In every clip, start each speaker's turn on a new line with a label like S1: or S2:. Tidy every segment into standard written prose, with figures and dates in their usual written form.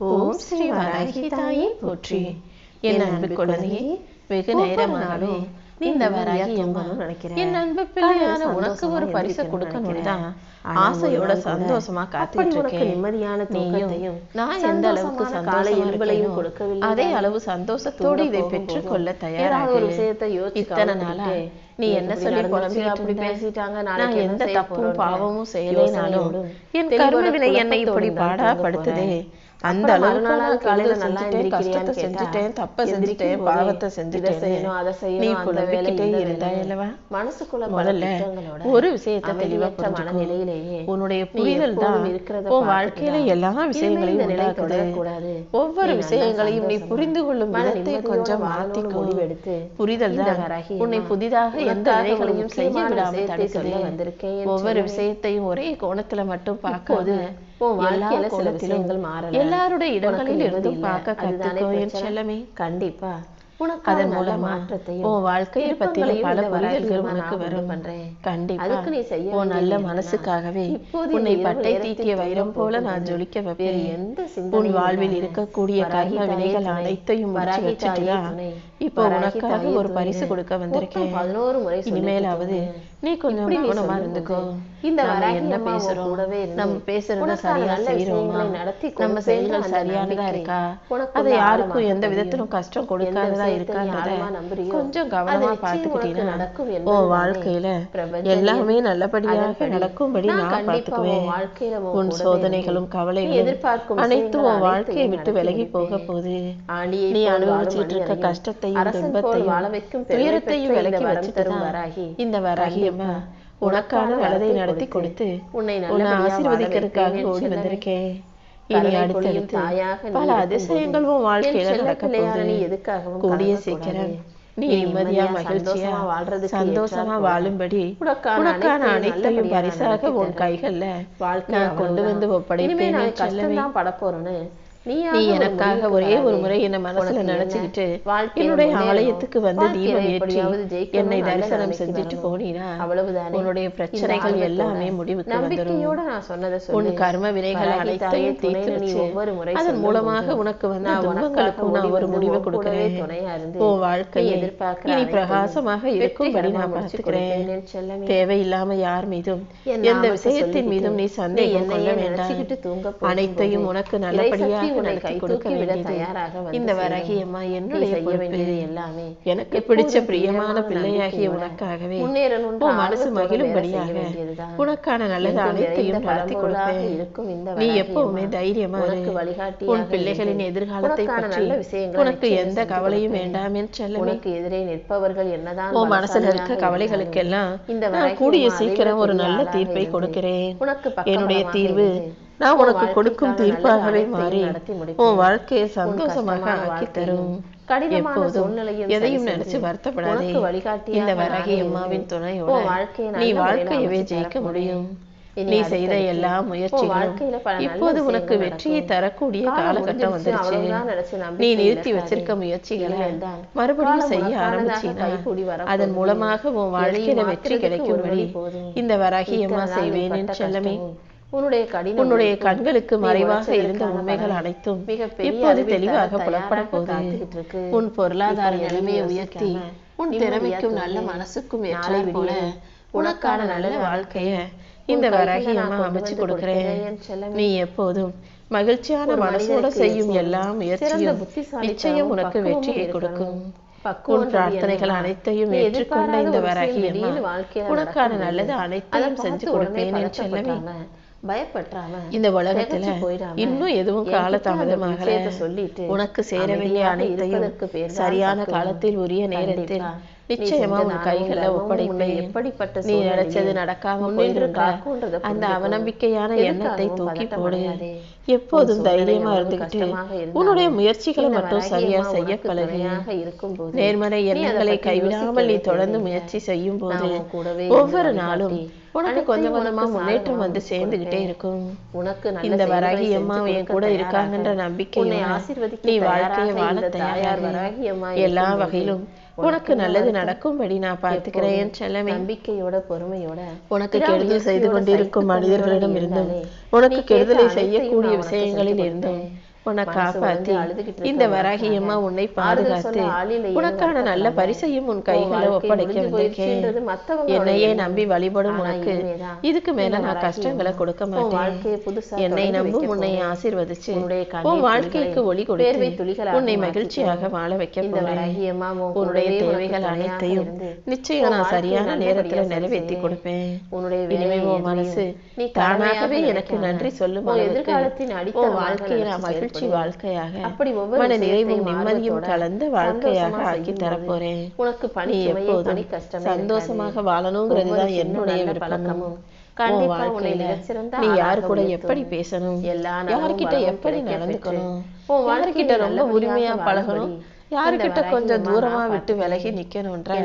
S1: ஓம் ஸ்ரீ வராகி தாயே போற்றி. என் அன்பு குழந்தையே, வெகு நேரமாகவே நீ இந்த வராகி அம்மா என் அன்பு பிள்ளையான உனக்கு ஒரு பரிசு கொடுக்கணும் தான் ஆசையோட சந்தோஷமா காத்துட்டு இருக்கேன். நிம்மதியான தூக்கத்தையும் நான் எந்த அளவுக்கு சந்தோஷம் கொடுக்கவில்லை, அதே அளவு சந்தோஷத்தோடு இதை பெற்றுக்கொள்ள தயாராக இத்தனை நாளா நீ என்ன சொல்லி குழம்பி அப்படி பேசிட்டாங்க, நான் எந்த தப்பும் பாவமும் செய்யலைனாலும் என் கர்ம வினை என்னை இப்படி பாடாப்படுத்துதே. அந்த அளவுக்கு காலையில நல்லா கஷ்டத்தை செஞ்சுட்டேன், தப்ப செஞ்சுட்டேன், பாவத்தை செஞ்சுட்டேன், நீ புலம்பிக்கிட்டே இருந்தாய் அல்லவா? மனசுக்குள்ள முதல்ல ஒரு விஷயத்தை தெளிவா மனநிலையிலேயே உன்னுடைய புரிதல் தான் உன் வாழ்க்கையில எல்லா விஷயங்களையும் உண்டாக்குது. ஒவ்வொரு விஷயங்களையும் நீ புரிந்து கொள்ளும் விதத்தை கொஞ்சம் மாத்திக்கோ. புரிதல் தான் உன்னை புதிதாக எந்த வேலைகளையும் செய்ய விடாமல் தடுக்குது. ஒவ்வொரு விஷயத்தையும் ஒரே கோணத்துல மட்டும் பார்க்காது, எல்லாருடைய இடங்களில் இருந்தும் பார்க்க கத்துக்கோ என் செல்லமே. கண்டிப்பா அதன் மூலம் மாற்றத்தையும் உன் வாழ்க்கையை பத்தின பல புரிதல்கள் உனக்கு வரும். கண்டிப்பா உன் நல்ல மனசுக்காகவே உன்னை பட்டை தீட்டிய வைரம் போல நான் ஜொலிக்க வைப்பேன். உன் வாழ்வில் இருக்கக்கூடிய கர்ம வினைகள் அனைத்தையும் வச்சுட்டுதான் இப்போ உனக்காக ஒரு பரிசு கொடுக்க வந்திருக்கேன். இனிமேலாவது நீ கொஞ்சம் கவனமா இருந்துக்கோ. நம்ம என்ன பேசுறோம், நம்ம பேசுறத சரியா செய்யறோமா, நம்ம செயல்கள் சரியானதா இருக்கா, அதை யாருக்கும் எந்த விதத்திலும் கஷ்டம் கொடுக்காததா இருக்கான்றத கொஞ்சம் கவனமா பார்த்துக்கிட்டீங்கன்னா உன் வாழ்க்கையில எல்லாமே நல்லபடியாக நடக்கும்படி நான் பார்த்துக்குவேன். உன் சோதனைகளும் கவலைகளும் அனைத்தும் உன் வாழ்க்கையை விட்டு விலகி போக போகுது. நீ அனுபவிச்சுட்டு இருக்க கஷ்டத்தையும் துன்பத்தையும் துயரத்தையும் விலக்கி வச்சுட்டுதான் இந்த வராகி அம்மா உனக்கான வலதை நடத்தி கொடுத்து உன்னை ஆசீர்வதிக்கிறதுக்காக ஓடி வந்திருக்கேன். இனி அடுத்தடுத்து பல அதிசயங்கள் உன் வாழ்க்கையில நடக்க போகுது. கூடிய சீக்கிரம் நீ நிம்மதியா மகிழ்ச்சியா சந்தோஷமா வாழும்படி உனக்கான அனைத்தையும் பரிசாக உன் கைகள்ல நான் கொண்டு வந்து ஒப்படைப்பேன். படப்போறேன்னு நீ எனக்காக ஒரே ஒரு முறை என்ன மனசுல நினைச்சுக்கிட்டு என்னுடைய ஆலயத்துக்கு வந்து தீபம் ஏற்றி என்னை தரிசனம் செஞ்சுட்டு போனீனா உன்னுடைய பிரச்சனைகள் எல்லாமே முடிவுக்கு வந்துடும். உன் கர்ம வினைகள் அனைத்தையும் தீர்த்து வச்சு அதன் மூலமாக உனக்கு வந்து துன்பங்களுக்கும் நான் ஒரு முடிவு கொடுக்கிறேன். உன் வாழ்க்கையை இனி பிரகாசமாக இருக்கும்படி நான் பார்த்துக்கிறேன். தேவையில்லாம யார் மீதும் எந்த விஷயத்தின் மீதும் நீ சந்தேகம் கொள்ள வேண்டாம். அனைத்தையும் உனக்கு நல்லபடியாக இந்த வராகி அம்மா என்னுடைய எல்லாமே எனக்கு பிடிச்ச பிரியமான பிள்ளையாகிய உனக்காகவே உன் மனசு மகிழும்படியாக உனக்கான நல்லது அனைத்தையும் நடத்தி கொடுப்பேன். நீ எப்பவுமே தைரியமா உன் பிள்ளைகளின் எதிர்காலத்தை பற்றி உனக்கு எந்த கவலையும் வேண்டாம் என்று சொல்ல. உனக்கு எதிரே நிற்பவர்கள் என்னதான் உன் மனசுல இருக்க கவலைகளுக்கெல்லாம் நான் கூடிய சீக்கிரம் ஒரு நல்ல தீர்ப்பை கொடுக்கிறேன். என்னுடைய தீர்வு நான் உனக்கு கொடுக்கும் தீர்ப்பாகவே மாறி உன் வாழ்க்கையை சந்தோஷமாக ஆக்கி தரும். எப்போதும் எதையும் நினைச்சு வருத்தப்படாதே. இந்த வராகி அம்மாவின் துணையோட நீ வாழ்க்கையவே ஜெயிக்க முடியும். நீ செய்த எல்லா முயற்சிகளும் இப்போது உனக்கு வெற்றியை தரக்கூடிய காலகட்டம் வந்துருச்சு. நீ நிறுத்தி வச்சிருக்க முயற்சிகளை மறுபடியும் செய்ய ஆரம்பிச்சீனா அதன் மூலமாக உன் வாழ்க்கையில வெற்றி கிடைக்கும்படி இந்த வராகி அம்மா செய்வேன் என்று செல்லமே. உன்னுடைய கண்களுக்கு மறைவாக இருந்த உண்மைகள் அனைத்தும் இப்போது தெளிவாக புலப்பட போகுது. உன் பொருளாதார நிலைமையை உயர்த்தி உன் திறமைக்கும் நல்ல மனசுக்கும் ஏற்றாலை போல உனக்கான நல்ல வாழ்க்கைய இந்த வராகி அம்மா அமைச்சு கொடுக்கிறேன். நீ எப்போதும் மகிழ்ச்சியான மனசோட செய்யும் எல்லா முயற்சியும் நிச்சயம் உனக்கு வெற்றியை கொடுக்கும். உன் பிரார்த்தனைகள் அனைத்தையும் ஏற்றுக்கொண்ட இந்த வராகி அம்மா உனக்கான நல்லது அனைத்தையும் செஞ்சு கொடுப்பேன் என்று சொல்லவே. இந்த உலகத்துல இன்னும் எதுவும் கால தாமதமாக உனக்கு சேர வேண்டிய அனைத்தையும் சரியான காலத்தில் உரிய நேரத்தில் நிச்சயமா உன் கைகளை ஒப்படைப்பேன். நீ நினைச்சது நடக்காம போயிருந்தா அந்த அவநம்பிக்கையான எண்ணத்தை தூக்கி போடு. எப்போதும் தைரியமா இருந்துகிட்டு உன்னுடைய முயற்சிகளை மட்டும் சரியா செய்ய பழகு. நேர்மறை எண்ணங்களை கைவிடாமல் நீ தொடர்ந்து முயற்சி செய்யும் போது ஒவ்வொரு நாளும் உனக்கு கொஞ்சம் கொஞ்சமா முன்னேற்றம் வந்து சேர்ந்துகிட்டே இருக்கும். இந்த வராகி அம்மா என் கூட இருக்காங்கன்ற நம்பிக்கையை நீ வாழ்க்கையை வாழ தயார். எல்லா வகையிலும் உனக்கு நல்லது நடக்கும்படி நான் பார்த்துக்கிறேன் செல்லமே. நம்பிக்கையோட பொறுமையோட உனக்கு கெடுதல் செய்து கொண்டிருக்கும் மனிதர்களிடம் இருந்தும் உனக்கு கெடுதலை செய்யக்கூடிய விஷயங்களில் இருந்தும் உன்னை காப்பாத்தி இந்த வராகியம்மா உன்னை பாதுகாத்து உனக்கான நல்ல பரிசையும் உன் கைகளை ஒப்படைக்க வந்திருக்கேன். என்னையே நம்பி வழிபடும் உனக்கு இதுக்கு மேல நான் கஷ்டங்களை கொடுக்க மாட்டேன். என்னை நம்பும் உன்னை ஆசீர்வதிச்சு உன் வாழ்க்கைக்கு ஒளி கொடுத்து உன்னை மகிழ்ச்சியாக வாழ வைக்க போறேன். உன்னுடைய தேவைகள் அனைத்தையும் நிச்சயம் நான் சரியான நேரத்துல நிறைவேற்றி கொடுப்பேன். இனிமே உன் மனசு தானாகவே எனக்கு நன்றி சொல்லும் உன் வாழ்க்கையை நான் மகிழ்ச்சி வாழ்க்கையாக மன நிறைவும் நிம்மதியும் கலந்த வாழ்க்கையாக ஆக்கி தரப்போறேன். நீ எப்போதும் சந்தோஷமாக வாழணுங்கிறதுதான் என்னுடைய விருப்பமும். நீ யாரு கூட எப்படி பேசணும், யாருக்கிட்ட எப்படி நடந்துக்கணும், யாருக்கிட்ட ரொம்ப உரிமையா பழகணும், யாருக்கிட்ட கொஞ்சம் தூரமா விட்டு விலகி நிக்கணும்ன்ற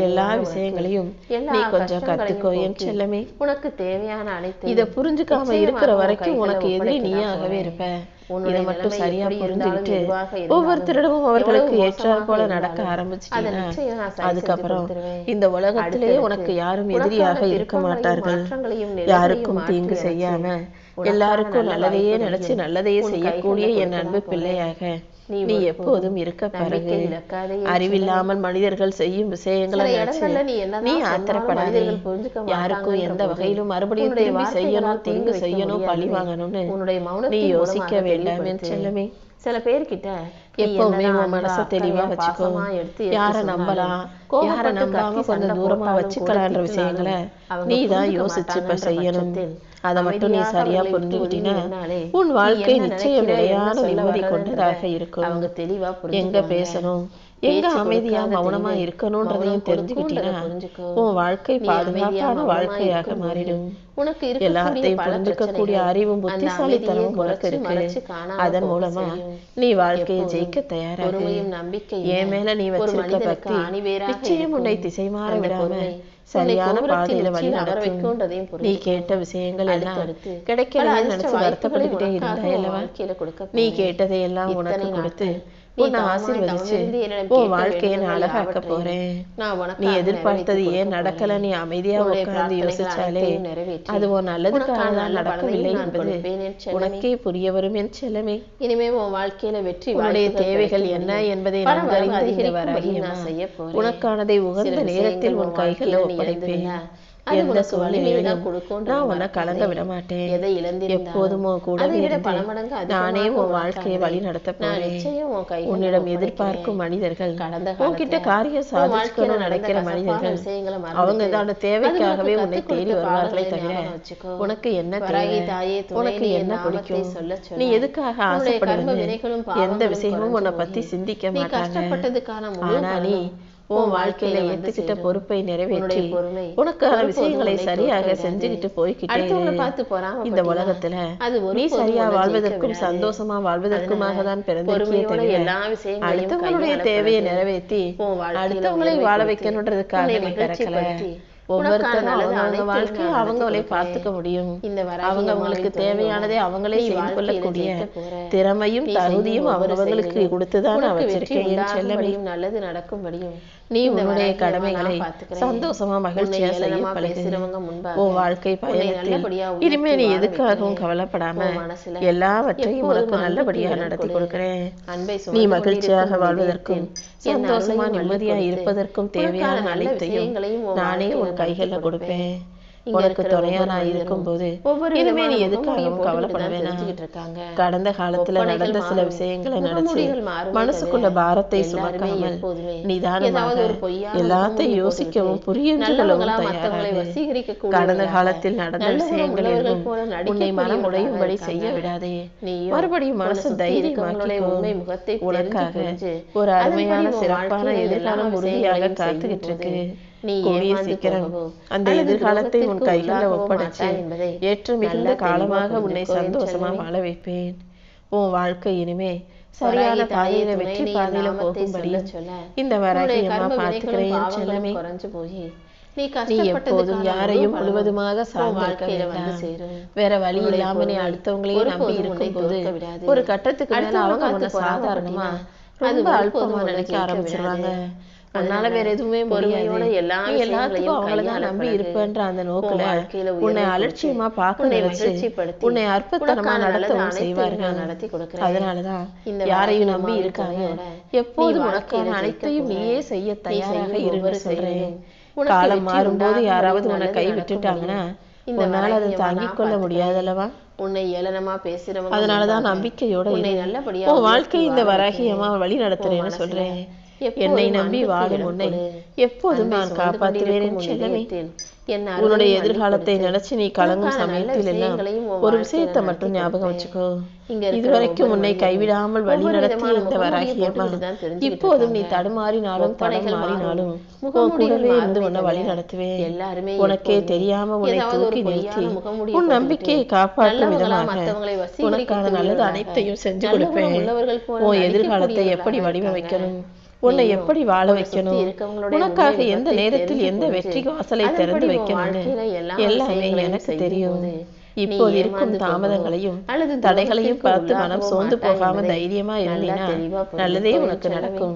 S1: எல்லா விஷயங்களையும் நீ கொஞ்சம் கத்துக்கோ என் செல்லமே. உனக்கு தேவையான அனைத்து இத புரிஞ்சுக்காம இருக்கிற வரைக்கும் உனக்கு எதிரி நீயாகவே இருப்ப. இதை மட்டும் சரியா புரிஞ்சுக்கிட்டு ஒவ்வொருத்தரிடமும் அவர்களுக்கு ஏற்றாற் போல நடக்க ஆரம்பிச்சிட்டீங்கன்னா அதுக்கப்புறம் இந்த உலகத்திலேயே உனக்கு யாரும் எதிரியாக இருக்க மாட்டார்கள். யாருக்கும் தீங்கு செய்யாம எல்லாருக்கும் நல்லதையே நினைச்சு நல்லதையே செய்யக்கூடிய என் அன்பு பிள்ளையாக நீ எப்போதும் இருக்க பாருங்க. அறிவில்லாமல் மனிதர்கள் செய்யும் விஷயங்களை நீ ஆத்திரப்படாதே. யாருக்கும் எந்த வகையிலும் மறுபடியும் திரும்பி செய்யணும், தீங்கு செய்யணும், பழி வாங்கணும்னு நீ யோசிக்க வேண்டாம் என் செல்லமே. சில பேர்கிட்ட எப்பவுமே உன் மனசை தெளிவா வச்சுக்கோ. யார நம்பலாம், யார நம்பாம கொஞ்சம் தூரமா வச்சுக்கலான்ற விஷயங்களை நீ தான் யோசிச்சு இப்ப செய்யணும். அதை மட்டும் நீ சரியா புரிஞ்சுக்கிட்டீன்னா உன் வாழ்க்கை நிச்சயம் நிலையான நிம்மதி கொண்டதாக இருக்கும். அவங்க தெளிவா எங்க பேசணும், எங்க அமைதியா மௌனமா இருக்கணும்ன்றதையும் தெரிஞ்சுக்கிட்டீங்கன்னா உன் வாழ்க்கை பாதுகாப்பான வாழ்க்கையாக மாறிடும். உனக்கு எல்லாத்தையும் புரிஞ்சுக்கக்கூடிய அறிவும் புத்திசாலித்தனமும் உனக்கு இருக்கு. அதன் மூலமா நீ வாழ்க்கையை ஜெயிக்க தயாராக. என் மேல நீ வச்சிருக்க பக்தி நிச்சயம் உன்னை திசை மாற விடாம சரியான பாதையில வழி நடக்கும். நீ கேட்ட விஷயங்கள் எல்லாம் கிடைக்கலன்னு நினைச்சு வருத்தப்பட்டுக்கிட்டே இருந்தாய் அல்லவா? நீ கேட்டதை எல்லாம் உனக்கு கொடுத்து உன்னை ஆசீர்வதிச்சு உன் வாழ்க்கையை நான் அழகாக்க போறேன். நீ எதிர்பார்த்தது ஏன் நடக்கல நீ அமைதியா உட்கார்ந்து யோசிச்சாலே அது உன் நல்லதுக்காக தான் நடக்கவில்லை என்பது உனக்கே புரிய வரும் என் செல்லமே. இனிமே உன் வாழ்க்கையில வெற்றி உன்னுடைய தேவைகள் என்ன என்பதை உனக்கானதை உகந்த நேரத்தில் உன் கைகளை ஒப்படைப்பேன். எந்த சூழ்நிலையிலும் நான் உன்னை கலங்க விட மாட்டேன். எப்போதும் கூடவே நானே உன் வாழ்க்கையை வழி நடத்த போறேன். உன்னிடம் எதிர்பார்க்கும் மனிதர்கள், உன்கிட்ட காரியம் சாதிக்கணும் நினைக்கிற மனிதர்கள், அவங்க தான தேவைக்காகவே உன்னை தேடி வருவார்களே தவிர உனக்கு என்ன தேவை, உனக்கு என்ன பிடிக்கும், நீ எதுக்காக ஆசைப்படுவது, எந்த விஷயமும் உன்னை பத்தி சிந்திக்க மாட்டாங்க. ஆனா நீ உன் வாழ்க்கையில ஏத்துக்கிட்ட பொறுப்பை நிறைவேற்றி உனக்கான விஷயங்களை சரியாக செஞ்சுக்கிட்டு போய்கிட்டே இந்த உலகத்துல நீ சரியா வாழ்வதற்கும் சந்தோஷமா வாழ்வதற்குமாக தான் பிறந்திருக்கியே. அடுத்தவங்களுடைய தேவையை நிறைவேற்றி அடுத்தவங்களை வாழ வைக்கணுன்றதுக்காக நீ பிறக்கல. ஒவ்வொருத்தரும் அவங்க வாழ்க்கையை அவங்களே பார்த்துக்க முடியும். அவங்க அவங்களுக்கு தேவையானதை அவங்களே செய்து கொள்ளக்கூடிய திறமையும் தகுதியும் அவங்களுக்கு கொடுத்துதான் வச்சிருக்கேன். செல்லமே நல்லது நடக்கும்படியும் நீ உன்னுடைய கடமைகளை சந்தோஷமா மகிழ்ச்சியா செய்ய பழகு. உன் வாழ்க்கை பயணத்தில் இனிமே நீ எதுக்காகவும் கவலைப்படாம எல்லாவற்றையும் உனக்கு நல்லபடியா நடத்தி கொடுக்கிறேன். நீ மகிழ்ச்சியாக வாழ்வதற்கும் சந்தோஷமா நிம்மதியா இருப்பதற்கும் தேவையான அனைத்தையும் நானே உன் கைகளை கொடுப்பேன். உனக்கு துணையா நான் இருக்கும் போது இனிமே நீ எதுக்காகவும் கவலைப்பட வேணாம். கடந்த காலத்துல நடந்த சில விஷயங்களை நினைச்சு மனசுக்குள்ள பாரத்தை சுமக்காமல் நிதானமாக எல்லாத்தையும் யோசிக்கவும் புரிஞ்சுக்கொள்ளவும் தயாராக. கடந்த காலத்தில் நடந்த விஷயங்கள் எதுவும் உன்னை மனம் உடையும்படி செய்ய விடாதே. மறுபடியும் மனசு தைரியமாக்கி உனக்காக ஒரு அருமையான சிறப்பான எதிர்காலம் உறுதியாக காத்துக்கிட்டு இருக்கு. கூடிய சீக்கிரம் அந்த எதிர்காலத்தை உன் கைகளை ஒப்படைச்சு ஏற்ற மிகுந்த காலமாக உன்னை சந்தோஷமா வாழ வைப்பேன். உன் வாழ்க்கை இனிமே சரியான பாதையில வெற்றி பாதையில போகும்படி இந்த வராகியம்மா பார்த்துக்கிறேன் செல்லமே. நீ எப்போதும் யாரையும் முழுவதுமாக சார்ந்திருக்க வேண்டாம். வேற வழி இல்லாம நீ அடுத்தவங்களையே நம்பி இருக்கும் போது ஒரு கட்டத்துக்கு மேல அவங்க சாதாரணமா ரொம்ப அல்பமா நினைக்க ஆரம்பிச்சிருவாங்க. உன்னால வேற எதுவுமே முடியாது, நீ எல்லாத்துக்கும் அவங்களதான் நம்பி இருப்பேன்ற அந்த நோக்குல உன்னை அலட்சியமா பார்க்க நினைச்சு உன்னை அற்பத்தனமா நடத்தவும் செய்வார்கள். அதனாலதான் யாரையும் நம்பி இருக்காங்க, எப்போதும் உனக்கான அனைத்தையும் நீயே செய்ய தயாராக இருந்து சொல்றேன். காலம் மாறும்போது யாராவது உன்னை கை விட்டுட்டாங்கன்னா உன்னால அதை தாங்கிக் கொள்ள முடியாதல்லவா? உன்னை ஏளனமா பேசுறவங்க, அதனாலதான் நம்பிக்கையோட நல்லபடியா உன் வாழ்க்கை இந்த வராகியமா வழி நடத்துறேன்னு சொல்றேன். என்னை நம்பி வாழும் உன்னை எப்போதும் நான் காப்பாற்றுவேன் என்று செல்லவேன். உன்னுடைய எதிர்காலத்தை நினைச்சு நீ கலங்கும் சமயத்தில் எல்லாம் ஒரு விஷயத்தை மட்டும் ஞாபகம் வச்சுக்கோ. இதுவரைக்கும் உன்னை கைவிடாமல் வழி நடத்திய இந்த வராகியம்மா இப்போதும் நீ தடுமாறினாலும் தடம் கூடவே இருந்து உன்னை வழி நடத்துவேன். உனக்கே தெரியாம உன்னை தூக்கி நிறுத்தி உன் நம்பிக்கையை காப்பாற்றும் விதமாக உனக்கான நல்லது அனைத்தையும் செஞ்சு கொடுப்பேன். உன் எதிர்காலத்தை எப்படி வடிவமைக்கணும், உன்னை எப்படி வாழ வைக்கணும், உனக்காக எந்த நேரத்தில் எந்த வெற்றி வாசலை திறந்து வைக்கணும்னு எல்லாமே எனக்கு தெரியும். இப்போது இருக்கும் தாமதங்களையும் தடைகளையும் பார்த்து மனம் சோர்ந்து போகாம தைரியமா இருந்தீன்னா நல்லதே உனக்கு நடக்கும்.